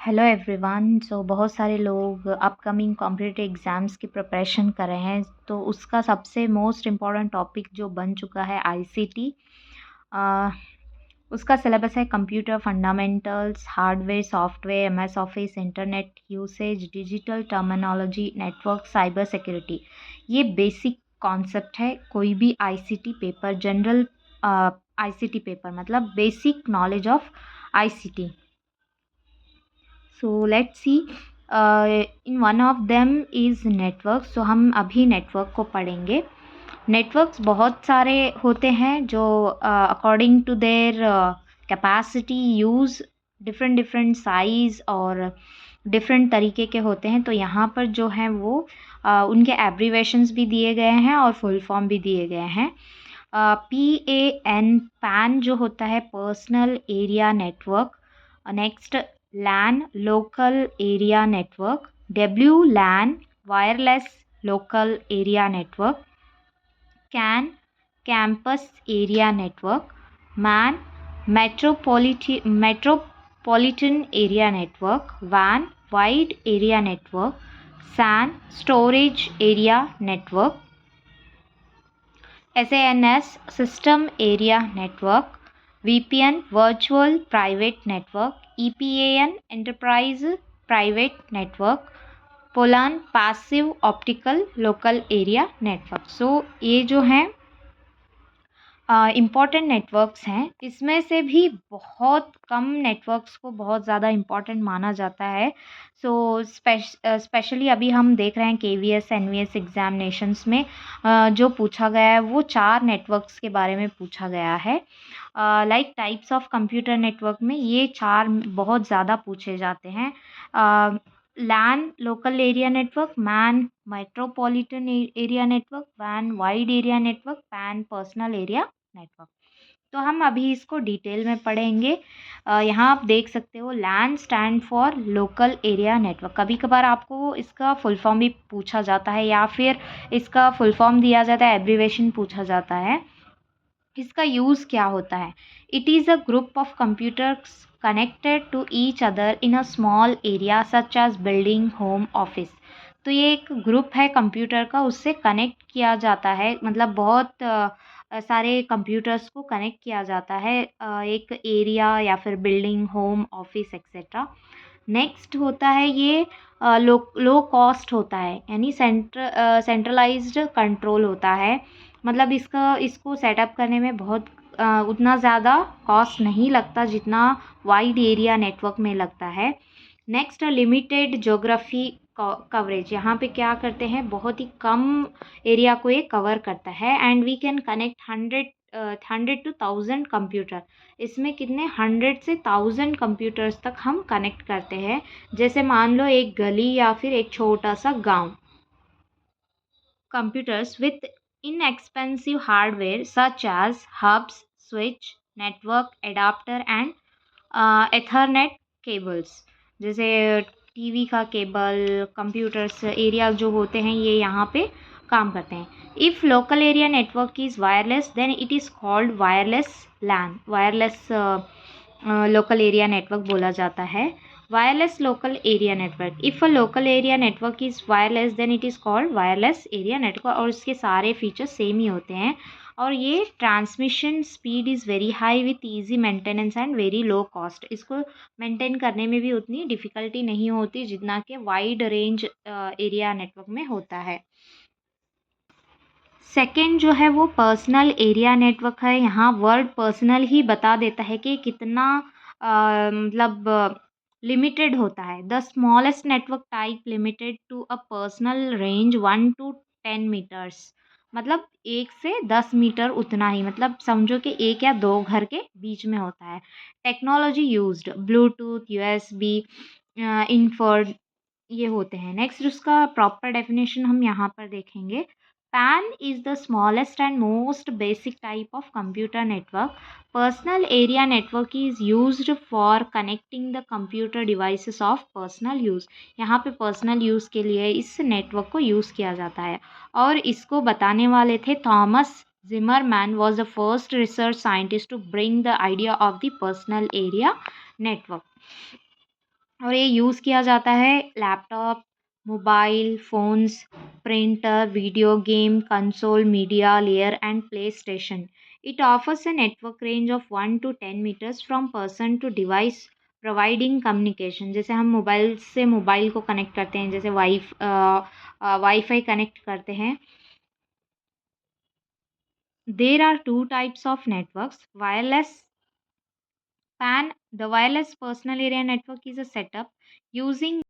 Hello everyone. बहुत सारे लोग अपकमिंग कॉम्पिटिटिव एग्ज़ाम्स की प्रिपरेशन कर रहे हैं, तो उसका सबसे मोस्ट इम्पॉर्टेंट टॉपिक जो बन चुका है आईसीटी। उसका सिलेबस है computer fundamentals, hardware, software, MS office, internet usage, digital terminology, network, cyber security. ये बेसिक कॉन्सेप्ट है कोई भी ICT paper, general ICT paper मतलब basic knowledge of ICT. So let's see, in one of them is network. So हम अभी network को पढ़ेंगे। Networks बहुत सारे होते हैं जो according to their capacity use different different size और डिफरेंट तरीके के होते हैं। तो यहाँ पर जो हैं वो उनके एब्रीवेशंस भी दिए गए हैं और फुल फॉर्म भी दिए गए हैं। PAN पैन जो होता है personal area network. Next LAN local area network. WLAN wireless local area network. CAN campus area network. MAN metropolitan area network. WAN wide area network. SAN storage area network. SANS system area network. VPN virtual private network. EPAN enterprise private network. POLAN passive optical local area network. So ये जो हैं important networks हैं। इसमें से भी बहुत कम networks को बहुत ज़्यादा इम्पॉर्टेंट माना जाता है। सो स्पेशली अभी हम देख रहे हैं KVS NVS एग्जामिनेशंस में जो पूछा गया है वो 4 नेटवर्क्स के बारे में पूछा गया है। Like types of computer network में ये 4 बहुत ज़्यादा पूछे जाते हैं। LAN local area network, MAN metropolitan area network, WAN wide area network, PAN personal area network. तो हम अभी इसको डिटेल में पढ़ेंगे। यहाँ आप देख सकते हो LAN stand for local area network. कभी कभार आपको इसका फुल फॉर्म भी पूछा जाता है या फिर इसका फुल फॉर्म दिया जाता है, एब्रीवेशन पूछा जाता है। इसका यूज़ क्या होता है? It is a group of computers connected to each other in a small area such as building, home, office. तो ये एक ग्रुप है कंप्यूटर का, उससे कनेक्ट किया जाता है, मतलब बहुत सारे कंप्यूटर्स को कनेक्ट किया जाता है एक एरिया या फिर building, home, office etcetera. Next होता है ये लो कॉस्ट होता है, यानी सेंट्रलाइज्ड कंट्रोल होता है। मतलब इसको सेटअप करने में बहुत उतना ज़्यादा कॉस्ट नहीं लगता जितना वाइड एरिया नेटवर्क में लगता है। Next limited geography coverage. यहाँ पे क्या करते हैं, बहुत ही कम एरिया को ये कवर करता है। And we can connect 100 to 1000 computer. इसमें कितने 100 से 1000 कंप्यूटर्स तक हम कनेक्ट करते हैं। जैसे मान लो एक गली या फिर एक छोटा सा गांव। Computers with inexpensive hardware such as hubs, switch, network adapter and Ethernet cables। जैसे टीवी का केबल, कंप्यूटर्स एरिया जो होते हैं ये यहाँ पे काम करते हैं। If local area network is wireless then it is called wireless LAN। Wireless local area network बोला जाता है। Wireless local area network, if a local area network is wireless then it is called wireless area network. और इसके सारे features same ही होते हैं। और ये transmission speed is very high with easy maintenance and very low cost. इसको maintain करने में भी उतनी डिफ़िकल्टी नहीं होती जितना कि वाइड रेंज एरिया नेटवर्क में होता है। सेकेंड जो है वो पर्सनल एरिया नेटवर्क है। यहाँ वर्ड पर्सनल ही बता देता है कि कितना मतलब लिमिटेड होता है। The smallest network type limited to a personal range 1 to 10 metres. मतलब 1 से 10 मीटर उतना ही, मतलब समझो कि 1 या 2 घर के बीच में होता है। Technology used Bluetooth, USB, inferred ये होते हैं। नेक्स्ट उसका प्रॉपर डेफिनेशन हम यहाँ पर देखेंगे। PAN is the smallest and most basic type of computer network. Personal area network is used for connecting the computer devices of personal use। यहाँ पे personal use के लिए इस network को use किया जाता है। और इसको बताने वाले थे Thomas Zimmerman was the first research scientist to bring the idea of the personal area network। और ये यूज़ किया जाता है laptop, mobile phones, printer, video game, console, media layer and play station. It offers a network range of 1 to 10 meters from person to device providing communication. जैसे हम mobile से mobile को connect करते हैं, जैसे वाईफ़ाई कनेक्ट करते हैं. There are two types of networks. Wireless PAN, the wireless personal area network is a setup using